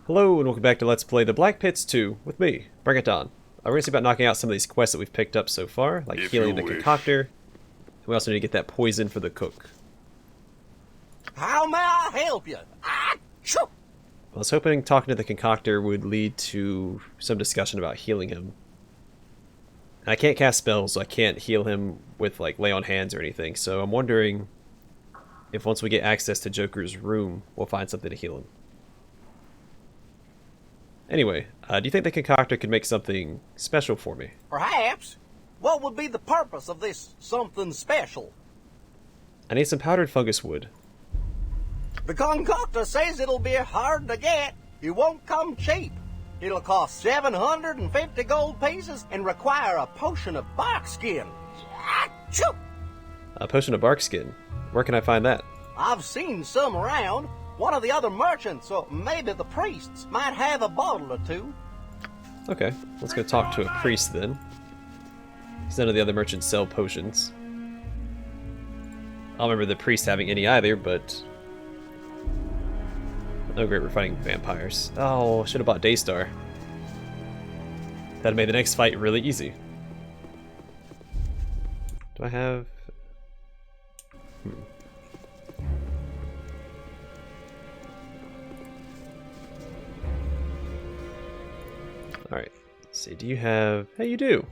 Hello and welcome back to Let's Play the Black Pits 2 with me, Dennaton. We're going to see about knocking out some of these quests that we've picked up so far, like healing the concoctor. We also need to get that poison for the cook. How may I help you? I was hoping talking to the concoctor would lead to some discussion about healing him. I can't cast spells, so I can't heal him with like lay on hands or anything, so I'm wondering if once we get access to Joker's room, we'll find something to heal him. Anyway, do you think the concoctor could make something special for me? Perhaps. What would be the purpose of this something special? I need some powdered fungus wood. The concoctor says it'll be hard to get. It won't come cheap. It'll cost 750 gold pieces and require a potion of bark skin. Achoo! A potion of bark skin? Where can I find that? I've seen some around. One of the other merchants, or maybe the priests, might have a bottle or two. Okay, let's go talk to a priest then. Because none of the other merchants sell potions. I don't remember the priest having any either, but... oh great, we're fighting vampires. Oh, should have bought Daystar. That'd made the next fight really easy. Do I have... Alright, let's see, do you have... hey, you do!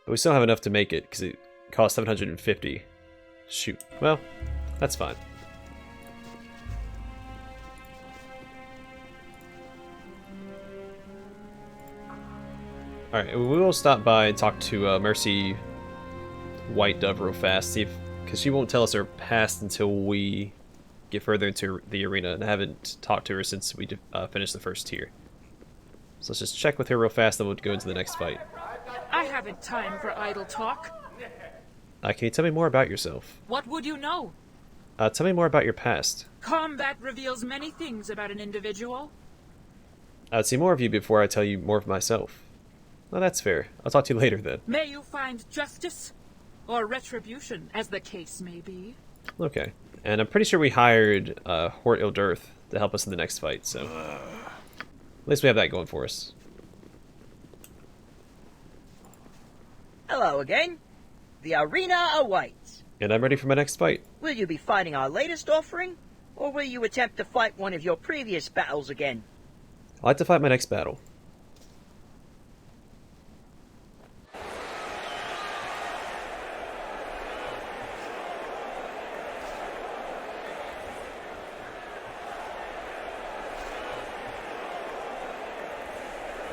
But we still have enough to make it, because it costs 750. Shoot. Well, that's fine. Alright, we will stop by and talk to Mercy White Dove real fast, see if... because she won't tell us her past until we get further into the arena, and I haven't talked to her since we finished the first tier. So let's just check with her real fast, then we'll go into the next fight. I haven't time for idle talk. Can you tell me more about yourself? What would you know? Tell me more about your past. Combat reveals many things about an individual. I'd see more of you before I tell you more of myself. Well, that's fair. I'll talk to you later then. May you find justice, or retribution, as the case may be. Okay. And I'm pretty sure we hired Hort Ildirth to help us in the next fight, so... at least we have that going for us. Hello again. The arena awaits. And I'm ready for my next fight. Will you be fighting our latest offering, or will you attempt to fight one of your previous battles again? I'd like to fight my next battle.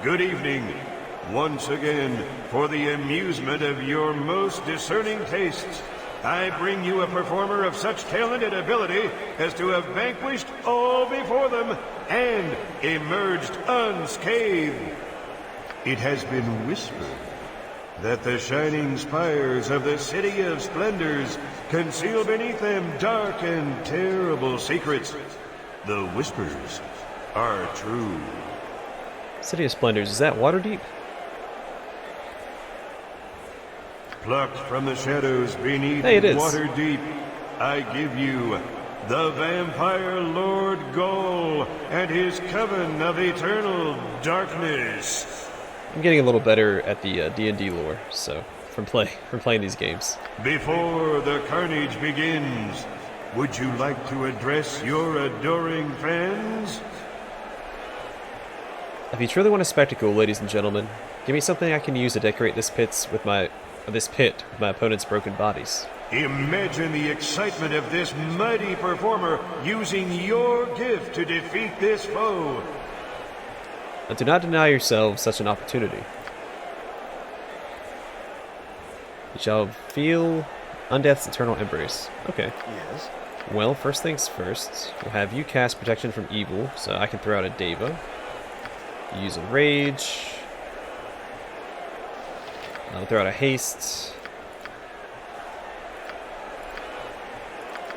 Good evening. Once again, for the amusement of your most discerning tastes, I bring you a performer of such talent and ability as to have vanquished all before them and emerged unscathed. It has been whispered that the shining spires of the City of Splendors conceal beneath them dark and terrible secrets. The whispers are true. City of Splendors, is that Waterdeep? Plucked from the shadows beneath hey, it is. Waterdeep, I give you the Vampire Lord Gaul and his coven of eternal darkness. I'm getting a little better at the D&D lore, so from playing these games. Before the carnage begins, would you like to address your adoring fans? If you truly want a spectacle, ladies and gentlemen, give me something I can use to decorate this pit with my opponent's broken bodies. Imagine the excitement of this mighty performer using your gift to defeat this foe. And do not deny yourselves such an opportunity. You shall feel Undeath's eternal embrace. Okay. Yes. Well, first things first, we'll have you cast Protection from Evil, so I can throw out a Deva. Use a Rage. I'll throw out a Haste.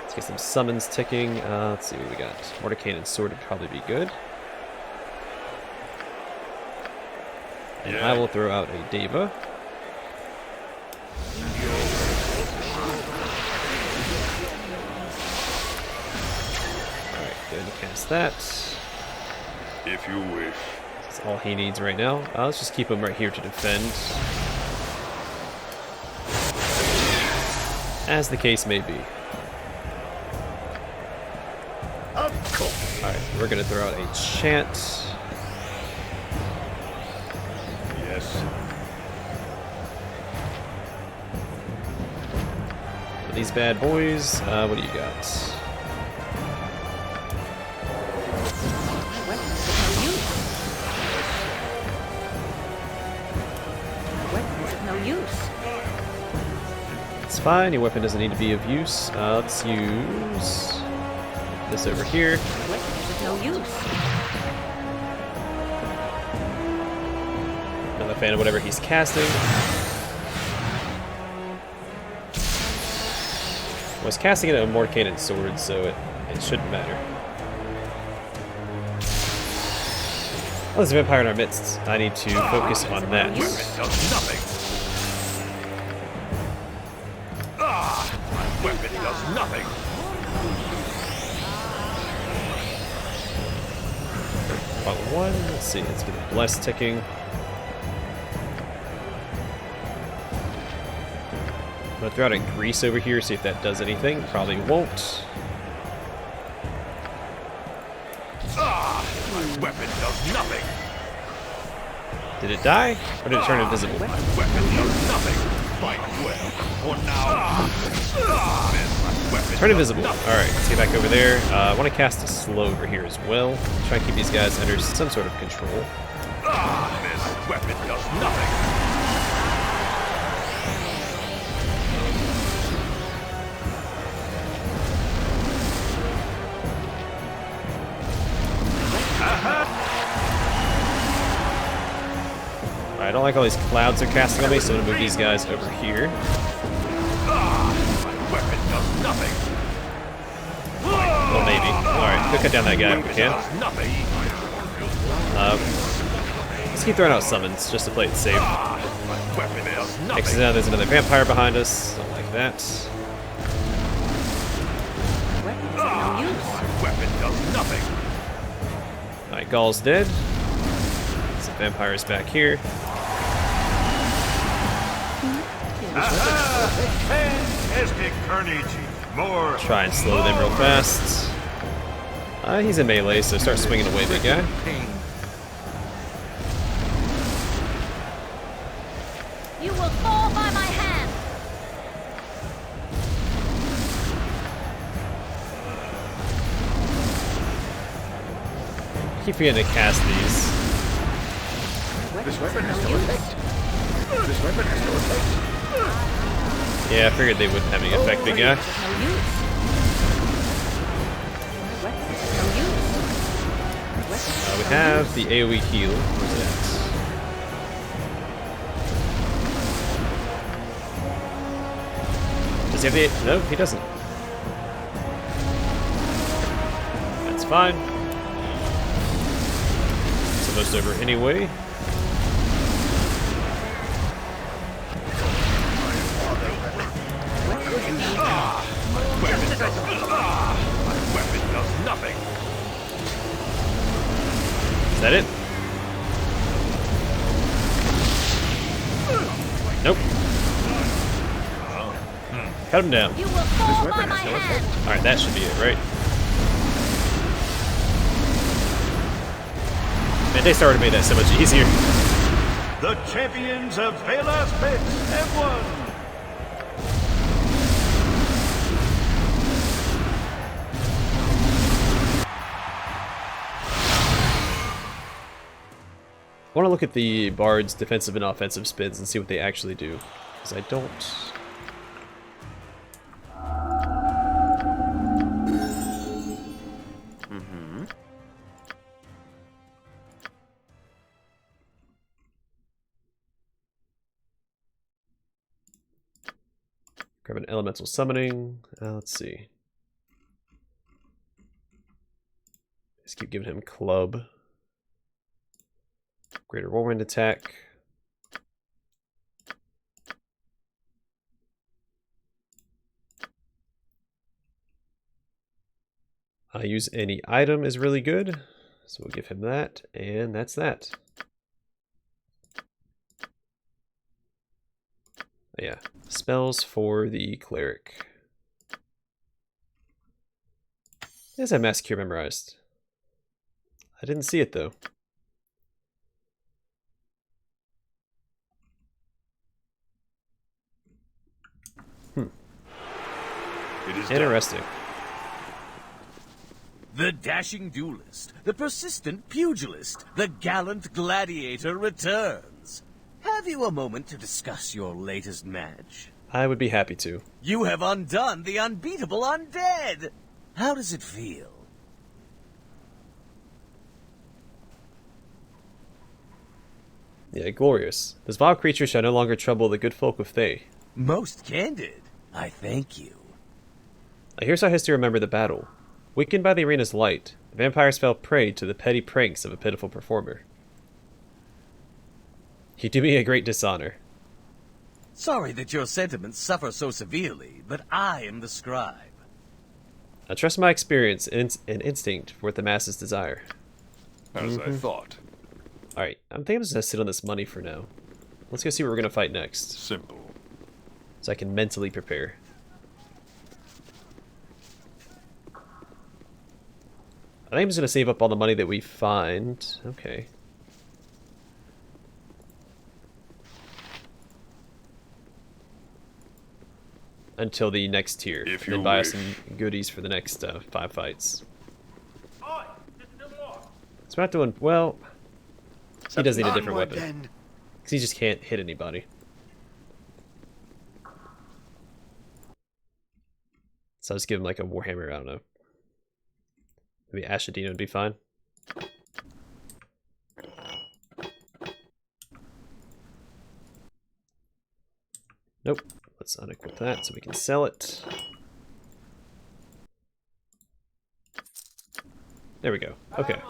Let's get some summons ticking. Let's see what we got. Mordecai and Sword would probably be good. And I will throw out a Deva. cast that. If you wish. That's all he needs right now. Let's just keep him right here to defend. As the case may be. Of course. Alright, we're gonna throw out a chant. Yes. These bad boys, what do you got? My weapons of no use. My weapons of no use. It's fine, your weapon doesn't need to be of use. Let's use this over here. My weapons of no use. Not a fan of whatever he's casting. I was casting it at a Morcanen sword, so it shouldn't matter. Oh, there's a vampire in our midst. I need to focus on that. Weapon does nothing. My weapon does nothing. About one. Let's see. Let's get a bless ticking. I'm gonna throw out a grease over here, see if that does anything. Probably won't. My weapon does nothing. Did it die? Or did it turn invisible? My weapon does nothing. Fight well. For now. My weapon Turn does invisible. nothing. Alright, let's get back over there. I want to cast a slow over here as well. Try and keep these guys under some sort of control. This weapon does nothing. I don't like all these clouds they're casting on me, so I'm gonna move these guys over here. My weapon does nothing. Well, maybe. Alright, go cut down that guy if we can. Does nothing. Let's keep throwing out summons, just to play it safe. My weapon does Because nothing. now there's another vampire behind us. Don't like that. My weapons of no use. My weapon does nothing. Alright, Gaul's dead. Some vampires back here. Fantastic carnage. More. Try and slow them real fast. He's in melee, so start swinging away, big guy. You will fall by my hand. Keep forgetting to cast these. This weapon has no effect. This weapon has no effect. Yeah, I figured they wouldn't have any effect, big guy. No use. My weapons of no use. My weapons of We no have use. the AoE heal. Where's that? Does he have the... No, he doesn't. That's fine. It's almost over anyway. My weapon does nothing. Is that it? Nope. Cut him down. You will fall by my hand. Alright, that should be it, right? Man, they started made that so much easier. The champions of Baeloth Pits have won. I want to look at the Bard's defensive and offensive spins and see what they actually do. Because I don't... Grab an elemental summoning. Let's see. Just keep giving him club. Greater whirlwind attack. Use any item is really good, so we'll give him that, and that's that. Yeah, spells for the cleric. Is that Mass Cure memorized? I didn't see it though. It is Interesting. The dashing duelist, the persistent pugilist, the gallant gladiator returns. Have you a moment to discuss your latest match? I would be happy to. You have undone the unbeatable undead! How does it feel? Yeah, glorious. This vile creature shall no longer trouble the good folk of Thay. Most candid. I thank you. Here's how history remembered the battle. Weakened by the arena's light, the vampires fell prey to the petty pranks of a pitiful performer. You do me a great dishonor. Sorry that your sentiments suffer so severely, but I am the scribe. I trust my experience and instinct for what the masses desire. As I thought. Alright, I'm thinking I'm just gonna sit on this money for now. Let's go see what we're gonna fight next, Simple. so I can mentally prepare. I think I'm just gonna save up all the money that we find. Okay. Until the next tier. If And then you buy us wish. some goodies for the next 5 fights. So we're not doing well. He does need a different weapon. Because he just can't hit anybody. So I'll just give him like a warhammer, I don't know. Maybe Ashadina would be fine. Nope. Let's unequip that so we can sell it. There we go. Okay.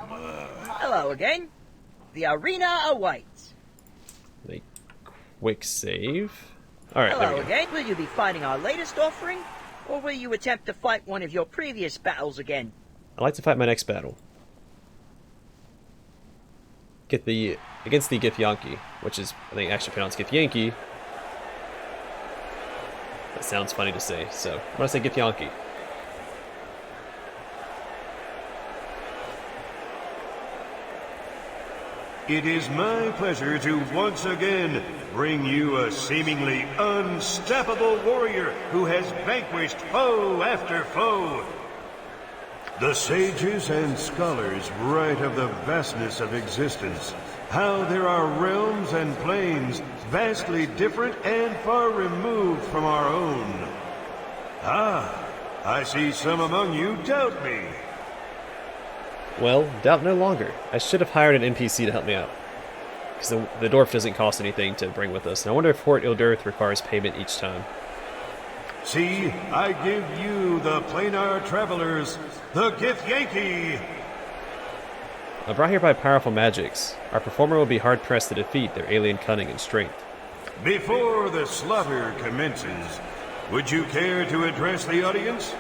Hello again. The arena awaits. A quick save. Alright, there Hello we go. again. Will you be fighting our latest offering? Or will you attempt to fight one of your previous battles again? I'd like to fight my next battle. Against the Githyanki, which is, I think, actually pronounced Githyanki. That sounds funny to say, so I'm gonna say Githyanki. It is my pleasure to once again bring you a seemingly unstoppable warrior who has vanquished foe after foe. The sages and scholars write of the vastness of existence, how there are realms and planes vastly different and far removed from our own. Ah, I see some among you doubt me. Well, doubt no longer. I should have hired an NPC to help me out. Because the dwarf doesn't cost anything to bring with us. And I wonder if Fort Ildirth requires payment each time. See, I give you the planetar travelers, the Githyanki. Brought here by powerful magics, our performer will be hard-pressed to defeat their alien cunning and strength. Before the slaughter commences, would you care to address the audience?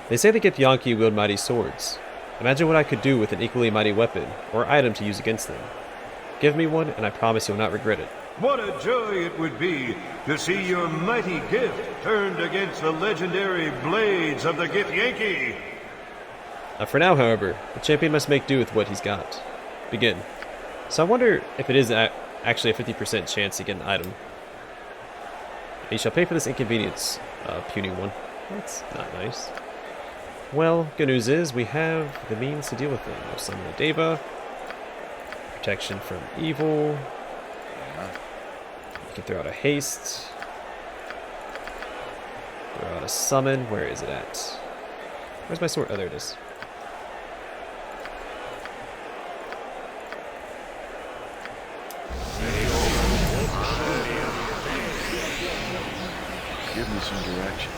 They say the Githyanki wield mighty swords. Imagine what I could do with an equally mighty weapon, or item to use against them. Give me one, and I promise you'll not regret it. What a joy it would be to see your mighty gift turned against the legendary blades of the Githyanki. For now, however, the champion must make do with what he's got. Begin. So I wonder if it is actually a 50% chance to get an item. You shall pay for this inconvenience, puny one. That's not nice. Well, good news is we have the means to deal with them. We'll summon a Deva. Protection from evil. You can throw out a haste. Throw out a summon. Where is it at? Where's my sword? Oh, there it is. Give me some direction.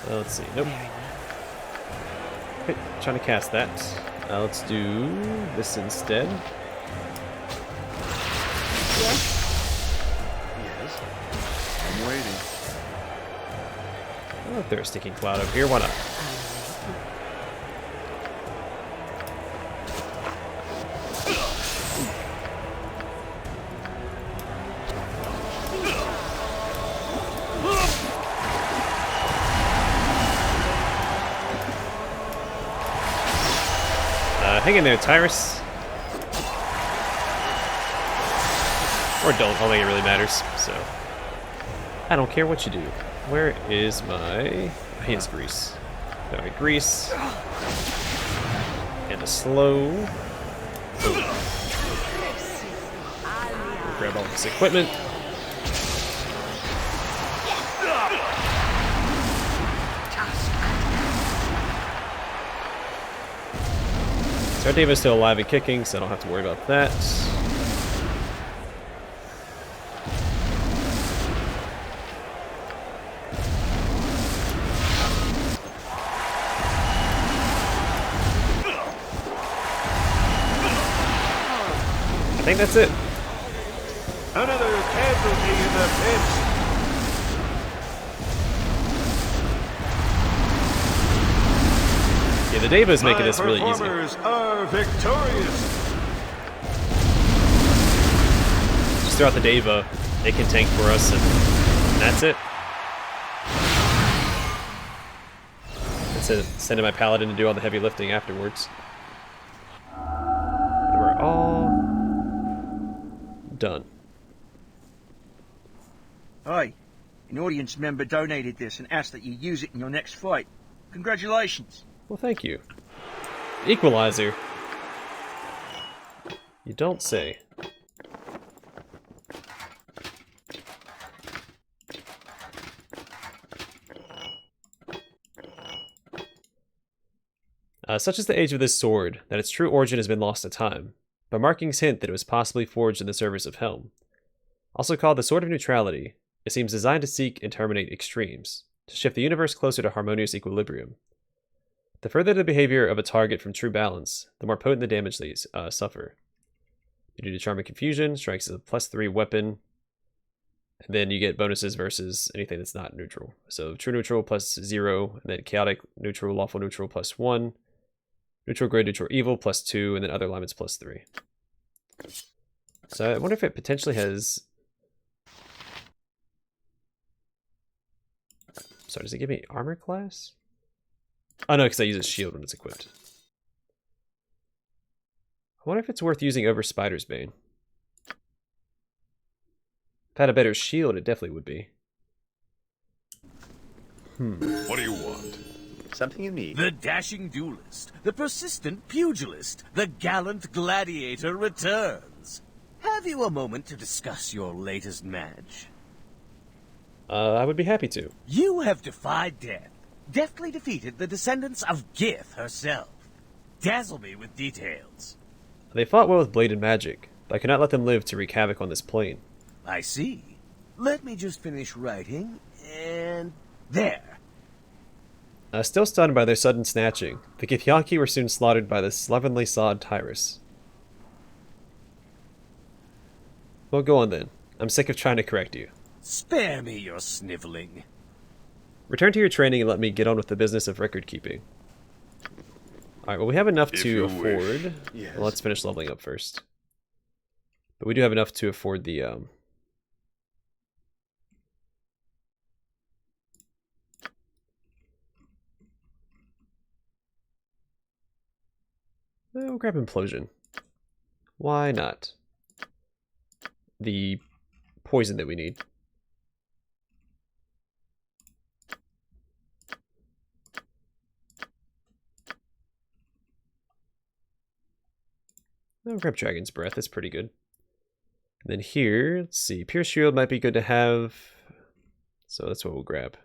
Let's see. Nope. Okay, trying to cast that. Let's do this instead. Yes. I'm waiting. Oh, if there's a stinking cloud over here, why not? Hang in there, Tyrus. Or don't, I don't think it really matters, so. I don't care what you do. Where is my... He has grease. Alright, grease. And a slow. Boom. Grab all this equipment. So our David's still alive and kicking, so I don't have to worry about that. I think that's it. Another casualty in the pits. Yeah, the Deva's making My this really easy. performers are victorious. Just throw out the Deva, it can tank for us, and that's it. That's it. Sending my paladin to do all the heavy lifting afterwards. And we're all done. Hi, an audience member donated this and asked that you use it in your next fight. Congratulations. Well, thank you. Equalizer. You don't say. Such is the age of this sword, that its true origin has been lost to time, but markings hint that it was possibly forged in the service of Helm. Also called the Sword of Neutrality, it seems designed to seek and terminate extremes, to shift the universe closer to harmonious equilibrium. The further the behavior of a target from true balance, the more potent the damage they suffer. Due to Charm and Confusion, strikes is a +3 weapon, and then you get bonuses versus anything that's not neutral. So true neutral +0, and then chaotic neutral, lawful neutral +1, neutral good, neutral evil +2, and then other alignments +3. So I wonder if it potentially has... Sorry, does it give me armor class? Oh no, because I use a shield when it's equipped. I wonder if it's worth using over Spider's Bane. If I had a better shield, it definitely would be. What do you want? Something you need. The dashing duelist, the persistent pugilist, the gallant gladiator returns. Have you a moment to discuss your latest match? I would be happy to. You have defied death, deftly defeated the descendants of Gith herself. Dazzle me with details. They fought well with bladed magic, but I could not let them live to wreak havoc on this plane. I see. Let me just finish writing, and there. Still stunned by their sudden snatching, the Githyanki were soon slaughtered by the slovenly sawed Tyrus. Well, go on then. I'm sick of trying to correct you. Spare me your sniveling. Return to your training and let me get on with the business of record keeping. Alright, well we have enough If to you afford... wish. Yes. Well, let's finish leveling up first. But we do have enough to afford the... We'll grab Implosion. Why not? The poison that we need. I'll grab Dragon's Breath, that's pretty good. And then here, let's see, Pure Shield might be good to have. So that's what we'll grab.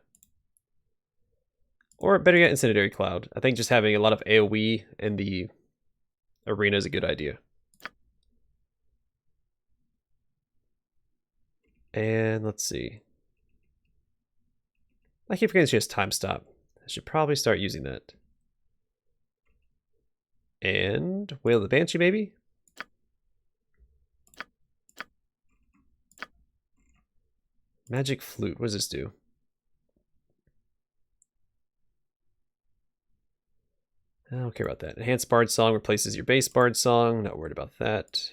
Or better yet, Incendiary Cloud. I think just having a lot of AoE in the arena is a good idea. And let's see. I keep forgetting she has Time Stop. I should probably start using that. And Wail of the Banshee, maybe? Magic Flute. What does this do? I don't care about that. Enhanced Bard Song replaces your base Bard Song. Not worried about that.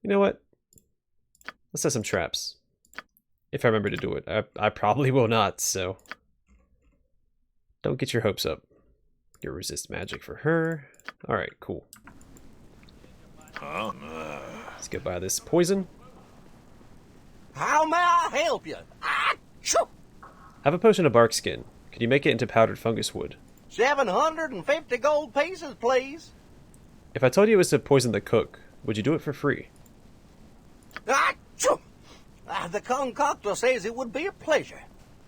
You know what? Let's set some traps. If I remember to do it. I probably will not, so... Don't get your hopes up. Get resist magic for her. Alright, cool. Let's get by this poison. How may I help you? Achoo! I have a potion of bark skin. Could you make it into powdered fungus wood? 750 gold pieces, please. If I told you it was to poison the cook, would you do it for free? Achoo! The concoctor says it would be a pleasure.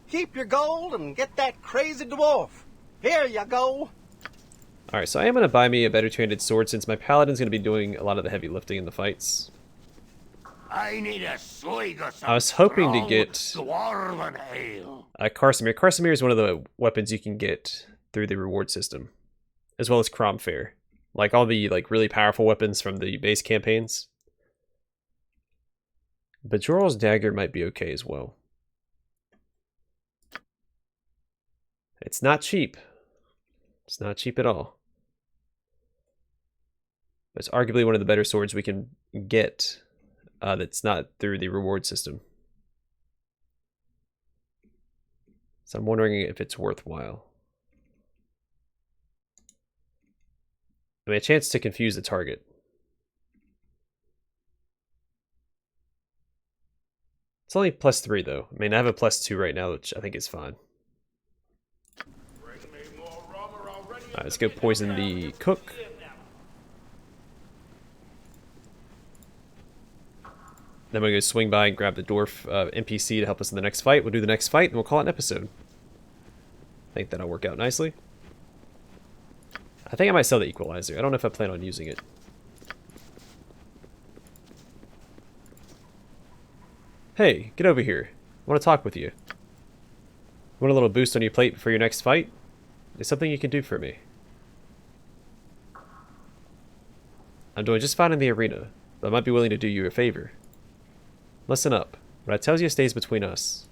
Keep your gold and get that crazy dwarf. Here you go. Alright, so I am going to buy me a better two-handed sword since my paladin's going to be doing a lot of the heavy lifting in the fights. I need a swig of some I was hoping to get dwarven ale. Karsamir. Karsamir is one of the weapons you can get through the reward system, as well as Cromfair. Like all the really powerful weapons from the base campaigns. But Joral's dagger might be okay as well. It's not cheap. It's not cheap at all. But it's arguably one of the better swords we can get that's not through the reward system. So I'm wondering if it's worthwhile. I mean, a chance to confuse the target. It's only +3 though. I mean, I have a +2 right now, which I think is fine. Alright, let's go poison the cook. Then we're going to swing by and grab the dwarf NPC to help us in the next fight. We'll do the next fight and we'll call it an episode. I think that'll work out nicely. I think I might sell the equalizer. I don't know if I plan on using it. Hey, get over here. I want to talk with you. Want a little boost on your plate for your next fight? It's something you can do for me. I'm doing just fine in the arena, but I might be willing to do you a favor. Listen up. What I tell you stays between us.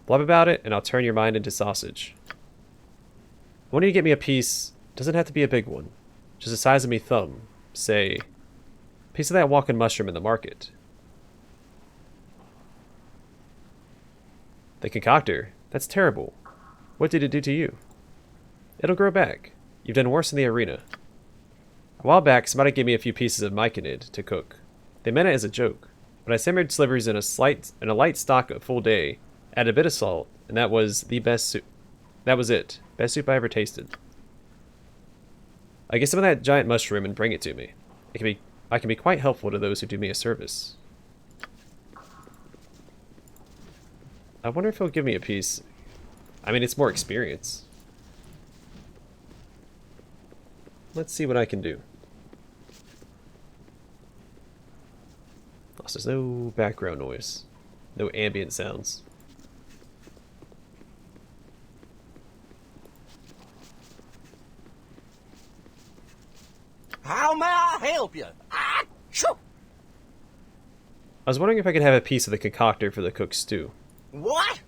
Blab about it, and I'll turn your mind into sausage. I want you to get me a piece. Doesn't have to be a big one. Just the size of me thumb. Say, a piece of that walking mushroom in the market. The concoctor? That's terrible. What did it do to you? It'll grow back. You've done worse in the arena. A while back, somebody gave me a few pieces of myconid to cook. They meant it as a joke, but I simmered slivers in a light stock a full day, added a bit of salt, and that was the best soup. That was it. Best soup I ever tasted. I get some of that giant mushroom and bring it to me. I can be quite helpful to those who do me a service. I wonder if he'll give me a piece. I mean, it's more experience. Let's see what I can do. Also, there's no background noise. No ambient sounds. How may I help you? Achoo! I was wondering if I could have a piece of the concoctor for the cook's stew. What?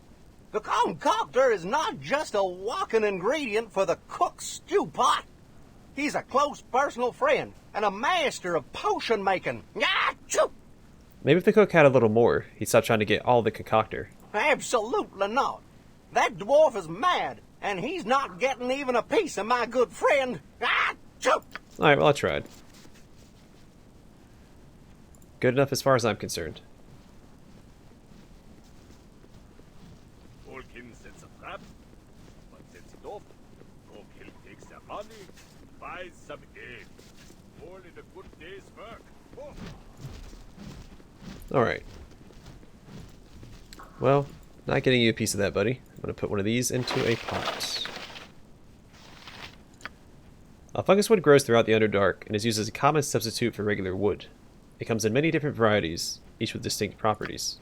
The concoctor is not just a walking ingredient for the cook's stew pot. He's a close personal friend and a master of potion making. Achoo! Maybe if the cook had a little more, he'd stop trying to get all the concoctor. Absolutely not. That dwarf is mad, and he's not getting even a piece of my good friend. Achoo! Alright, well, I tried. Good enough as far as I'm concerned. Tolkien sets a trap, but sets it off. Tolkien takes their money, buys some ale. All in a good day's work. Oh. Alright. Well, not getting you a piece of that, buddy. I'm going to put one of these into a pot. Fungus wood grows throughout the Underdark and is used as a common substitute for regular wood. It comes in many different varieties, each with distinct properties.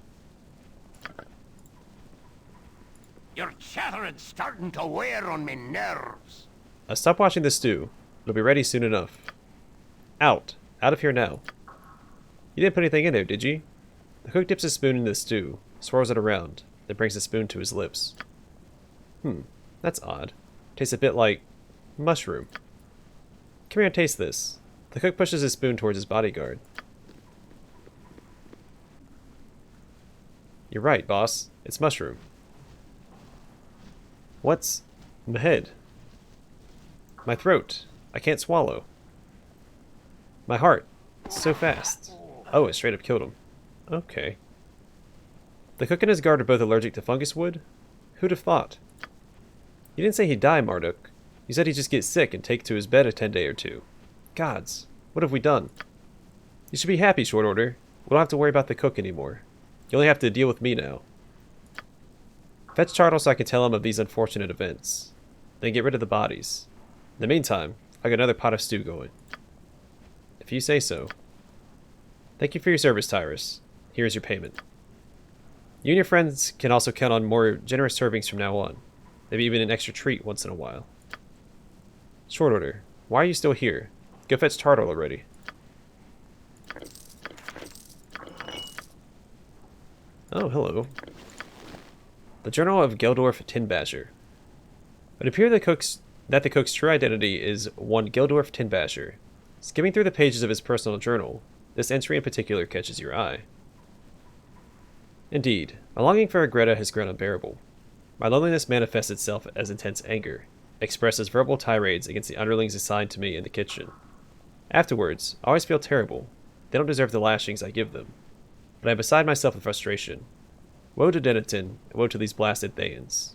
Your chattering's starting to wear on me nerves. Stop watching the stew. It'll be ready soon enough. Out. Out of here now. You didn't put anything in there, did you? The cook dips a spoon into the stew, swirls it around, then brings the spoon to his lips. That's odd. Tastes a bit like mushroom. Come here and taste this. The cook pushes his spoon towards his bodyguard. You're right, boss. It's mushroom. What's my head? My throat. I can't swallow. My heart. It's so fast. Oh, it straight up killed him. Okay. The cook and his guard are both allergic to fungus wood? Who'd have thought? You didn't say he'd die, Marduk. You said he'd just get sick and take to his bed a 10-day or two. Gods, what have we done? You should be happy, Short Order. We don't have to worry about the cook anymore. You only have to deal with me now. Fetch Chartle so I can tell him of these unfortunate events. Then get rid of the bodies. In the meantime, I got another pot of stew going. If you say so. Thank you for your service, Tyrus. Here's your payment. You and your friends can also count on more generous servings from now on. Maybe even an extra treat once in a while. Short Order, why are you still here? Go fetch Chartle already. Oh, hello. The Journal of Geldorf Tinbasher. It appears that the cook's true identity is one Geldorf Tinbasher. Skimming through the pages of his personal journal, this entry in particular catches your eye. Indeed, my longing for Greta has grown unbearable. My loneliness manifests itself as intense anger, expressed as verbal tirades against the underlings assigned to me in the kitchen. Afterwards, I always feel terrible. They don't deserve the lashings I give them. But I am beside myself with frustration. Woe to Dennaton, and woe to these blasted Thayans.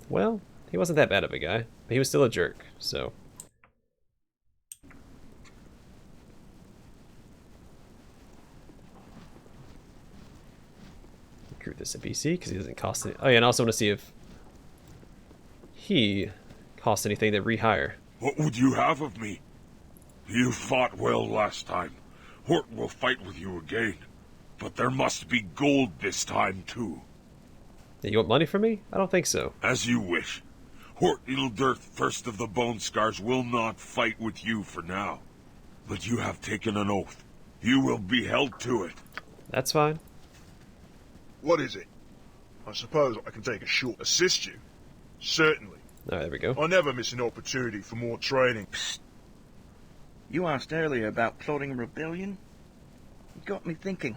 Well, he wasn't that bad of a guy, but he was still a jerk, so... Recruit this NPC, because he doesn't cost any... Oh yeah, and I also want to see if he costs anything to rehire. What would you have of me? You fought well last time. Hort will fight with you again. But there must be gold this time, too. Yeah, you want money from me? I don't think so. As you wish. Hort Ildirth, first of the Bone Scars, will not fight with you for now. But you have taken an oath. You will be held to it. That's fine. What is it? I suppose I can take a short assist you. Certainly. Alright, there we go. I never miss an opportunity for more training. Psst. You asked earlier about plotting a rebellion? It got me thinking.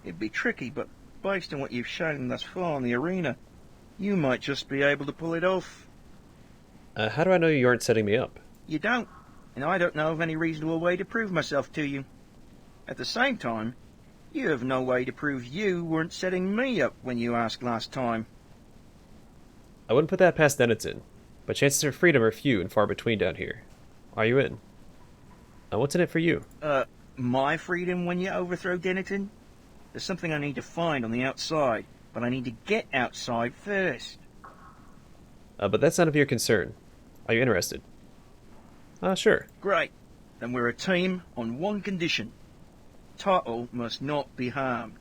It'd be tricky, but based on what you've shown thus far in the arena, you might just be able to pull it off. How do I know you aren't setting me up? You don't, and I don't know of any reasonable way to prove myself to you. At the same time, you have no way to prove you weren't setting me up when you asked last time. I wouldn't put that past Dennaton, but chances for freedom are few and far between down here. Are you in? What's in it for you? My freedom when you overthrow Dennaton? There's something I need to find on the outside, but I need to get outside first. But that's none of your concern. Are you interested? Sure. Great. Then we're a team on one condition. Tartle must not be harmed.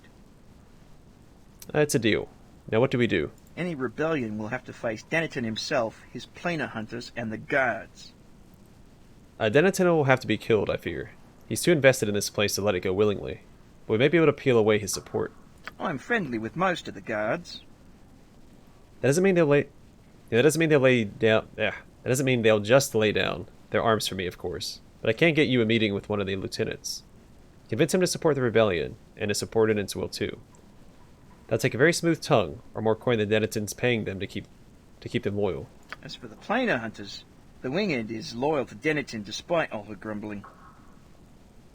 It's a deal. Now what do we do? Any rebellion will have to face Dennaton himself, his planar hunters, and the guards. Dennaton will have to be killed, I fear. He's too invested in this place to let it go willingly. But we may be able to peel away his support. I'm friendly with most of the guards. That doesn't mean they'll lay... Yeah, that doesn't mean they'll lay down... That doesn't mean they'll just lay down their arms for me, of course. But I can get you a meeting with one of the lieutenants. Convince him to support the rebellion, and his subordinates will too. That'll take a very smooth tongue, or more coin than Dennaton's paying them to keep them loyal. As for the planar hunters, the Winged is loyal to Dennaton despite all her grumbling.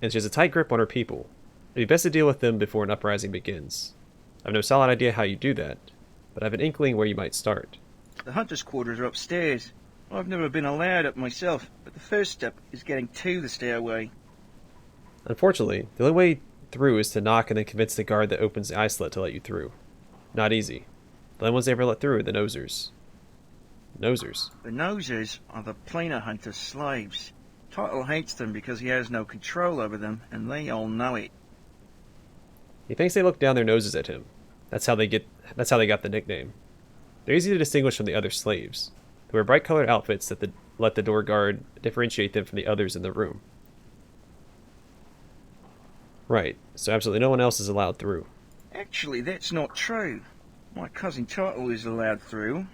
And she has a tight grip on her people. It'd be best to deal with them before an uprising begins. I have no solid idea how you do that, but I have an inkling where you might start. The hunters' quarters are upstairs. I've never been allowed up myself, but the first step is getting to the stairway. Unfortunately, the only way through is to knock and then convince the guard that opens the eye slit to let you through. Not easy. The only ones they ever let through are the nosers. Nosers? The nosers are the planar hunter's slaves. Title hates them because he has no control over them, and they all know it. He thinks they look down their noses at him. That's how they got the nickname. They're easy to distinguish from the other slaves. They wear bright-colored outfits that let the door guard differentiate them from the others in the room. Right, so absolutely no one else is allowed through. Actually, that's not true. My cousin Title is allowed through.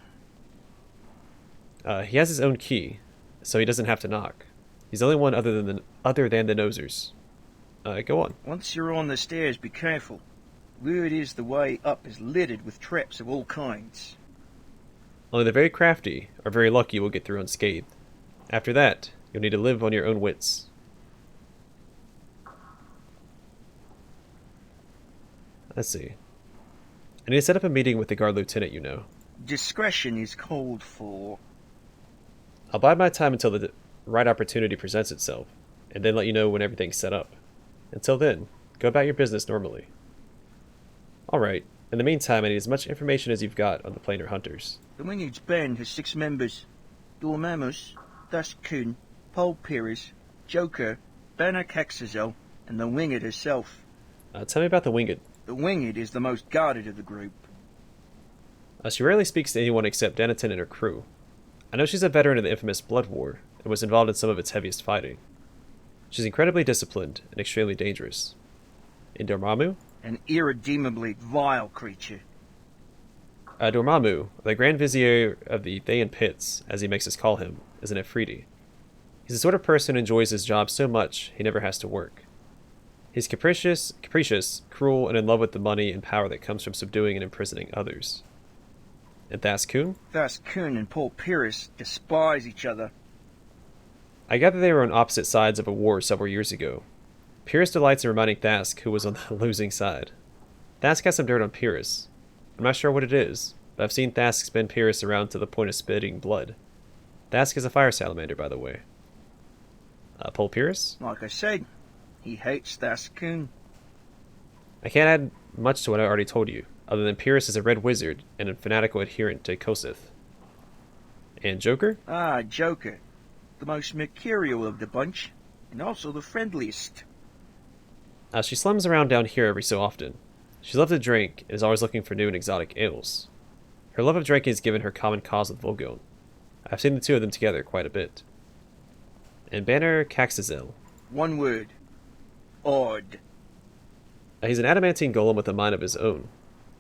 He has his own key, so he doesn't have to knock. He's the only one other than the nosers. Go on. Once you're on the stairs, be careful. Word is the way up is littered with traps of all kinds. Only the very crafty or very lucky will get through unscathed. After that, you'll need to live on your own wits. Let's see. I need to set up a meeting with the guard lieutenant, you know. Discretion is called for. I'll bide my time until the right opportunity presents itself, and then let you know when everything's set up. Until then, go about your business normally. Alright, in the meantime, I need as much information as you've got on the planar hunters. The Winged's band has 6 members. Dormammus, Duskun, Paul Pyrrhus, Joker, Banner Caxazel, and the Winged herself. Tell me about the Winged. The Winged is the most guarded of the group. She rarely speaks to anyone except Dennaton and her crew. I know she's a veteran of the infamous Blood War, and was involved in some of its heaviest fighting. She's incredibly disciplined and extremely dangerous. In Dormammu? An irredeemably vile creature. Dormammu, the Grand Vizier of the Thayan Pits, as he makes us call him, is an Efreeti. He's the sort of person who enjoys his job so much he never has to work. He's capricious, cruel, and in love with the money and power that comes from subduing and imprisoning others. And Thaskun? Thaskun and Paul Pyrrhus despise each other. I gather they were on opposite sides of a war several years ago. Pyrrhus delights in reminding Thask who was on the losing side. Thask has some dirt on Pyrrhus. I'm not sure what it is, but I've seen Thask spin Pyrrhus around to the point of spitting blood. Thask is a fire salamander, by the way. Paul Pyrrhus? Like I said, he hates Thaskun. I can't add much to what I already told you, other than Pyrrhus is a red wizard and a fanatical adherent to Kosith. And Joker? Ah, Joker. The most mercurial of the bunch, and also the friendliest. She slums around down here every so often. She loves to drink and is always looking for new and exotic ales. Her love of drinking has given her common cause with Volgon. I've seen the two of them together quite a bit. And Banner Caxazel. One word. Odd. He's an adamantine golem with a mind of his own.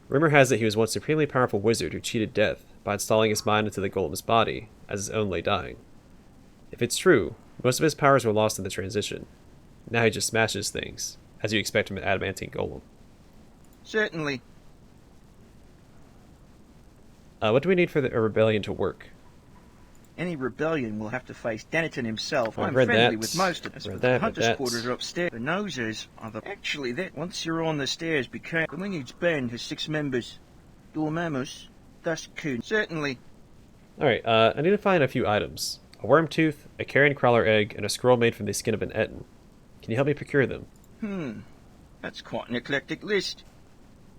Rumor has it he was once a supremely powerful wizard who cheated death by installing his mind into the golem's body as his own lay dying. If it's true, most of his powers were lost in the transition. Now he just smashes things, as you expect from an adamantine golem. Certainly. What do we need for a rebellion to work? Any rebellion will have to face Dennaton himself. I'm read friendly that. with most of us, but the Hunter's quarters are upstairs. The Nosers are the... Actually, once you're on the stairs, be careful. The Winged's band has 6 members. Dormammus, Duskun. Certainly. Alright, I need to find a few items. A worm tooth, a carrion crawler egg, and a scroll made from the skin of an Etten. Can you help me procure them? That's quite an eclectic list.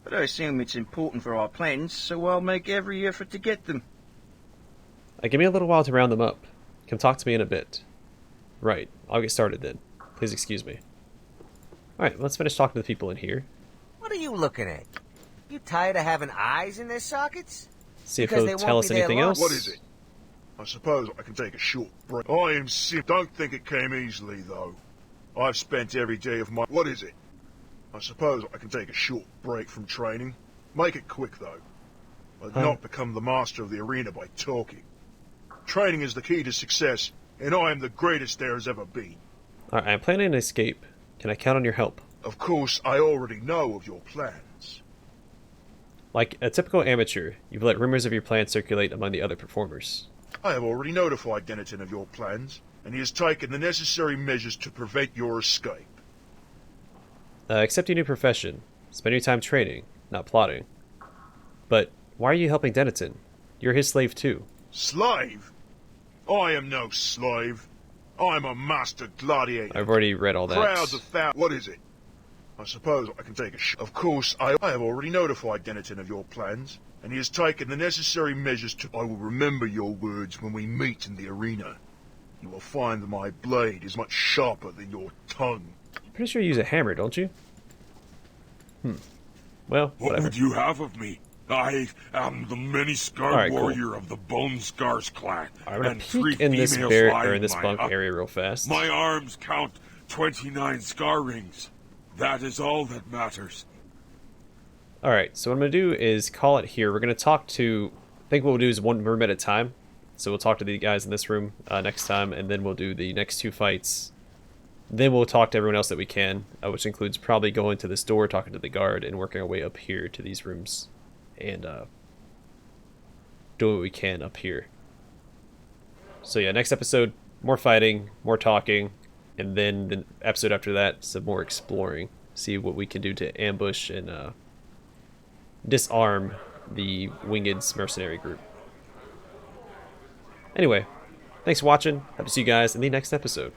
But I assume it's important for our plans, so I'll make every effort to get them. Give me a little while to round them up. Come talk to me in a bit. Right, I'll get started then. Please excuse me. Alright, let's finish talking to the people in here. What are you looking at? You tired of having eyes in their sockets? See if he'll tell us anything else. What is it? I suppose I can take a short break. I am sick. Don't think it came easily, though. I've spent every day of my... What is it? I suppose I can take a short break from training. Make it quick, though. I'd not become the master of the arena by talking. Training is the key to success, and I am the greatest there has ever been. Alright, I'm planning an escape. Can I count on your help? Of course, I already know of your plans. Like a typical amateur, you've let rumors of your plan circulate among the other performers. I have already notified Dennaton of your plans, and he has taken the necessary measures to prevent your escape. Accept your new profession. Spend your time training, not plotting. But why are you helping Dennaton? You're his slave too. Slave? I am no slave. I am a master gladiator. I've already read all that. Crowds of What is it? I suppose I can take a shot. Of course, I have already notified Dennaton of your plans, and he has taken the necessary measures to... I will remember your words when we meet in the arena. You will find that my blade is much sharper than your tongue. I'm pretty sure you use a hammer, don't you? Well, What whatever. would you have of me? I am the many-scarred Alright, cool. warrior of the Bone Scars clan. I'm gonna and three peek in this females bear lie or in this my bunk up- area real fast. My arms count 29 scar rings. That is all that matters. Alright, so what I'm going to do is call it here. We're going to talk to... I think what we'll do is one room at a time. So we'll talk to the guys in this room next time, and then we'll do the next 2 fights. Then we'll talk to everyone else that we can, which includes probably going to this door, talking to the guard, and working our way up here to these rooms. And doing what we can up here. So yeah, next episode, more fighting, more talking, and then the episode after that, some more exploring. See what we can do to ambush and disarm the Winged mercenary group. Anyway, thanks for watching. Hope to see you guys in the next episode.